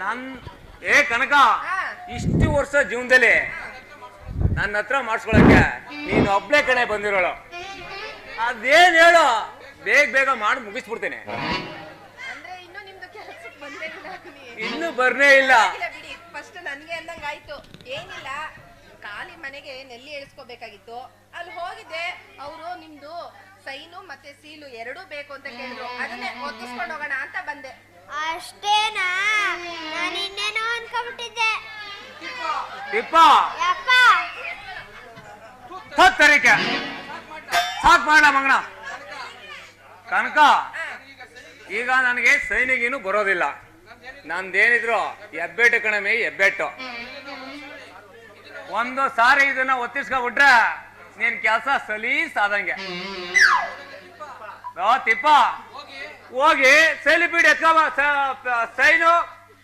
ನನ್ ಕನಕ, ಇಷ್ಟು ವರ್ಷ ಜೀವನದಲ್ಲಿ ನನ್ನ ಹತ್ರ ಮಾಡಿಸ್ಕೊಳಕ್ಕೆ ನೀನು ಒಬ್ಳೆ ಕಡೆ ಬಂದಿರೋಳು. ಅದೇನ್ ಹೇಳು, ಬೇಗ ಬೇಗ ಮಾಡಿ ಮುಗಿಸ್ಬಿಡ್ತೇನೆ. ಇನ್ನು ಬರ್ನೇ ಇಲ್ಲ. ಫಸ್ಟ್ ನನ್ಗೆ ಅಂದಂಗ ಆಯ್ತು. ಏನಿಲ್ಲ, ಖಾಲಿ ಮನೆಗೆ ನೆಲ್ಲಿ ಎಳ್ಸ್ಕೋಬೇಕಾಗಿತ್ತು. ಅಲ್ಲಿ ಹೋಗಿದ್ದೆ, ಅವರು ನಿಮ್ದು ಸೈನು ಮತ್ತೆ ಸೀಲು ಎರಡೂ ಬೇಕು ಅಂತ ಕೇಳಿದ್ರು. ಅದನ್ನೇ ಒತ್ತಿಸ್ಕೊಂಡು ಹೋಗೋಣ ಅಂತ ಬಂದೆ. ಅಷ್ಟೇನಾ? ನಾನು ಇನ್ನೇನೋ ಅನ್ಕೊಂಡ್ಬಿಟ್ಟಿದ್ದೆ. ಸಾಕ್ ಮಾಡ ಮಗನ. ಕನಕ, ಈಗ ನನಗೆ ಸೈನಿಗೇನು ಬರೋದಿಲ್ಲ. ನಂದೇನಿದ್ರು ಹೆಬ್ಬೆಟ್ಟು ಕಣಮೆ, ಹೆಬ್ಬೆಟ್ಟು. ಒಂದು ಸಾರಿ ಇದನ್ನ ಒತ್ತಿಸ್ಕೊಂಡ್ಬಿಟ್ರೆ ನೀನ್ ಕೆಲಸ ಸಲೀಸ್ ಆದಂಗೆ. ತಿಪ್ಪ, ಹೋಗಿ ಸೈಲಿ ಬೀಡ್ ಎತ್ಕೊ, ಸೈನು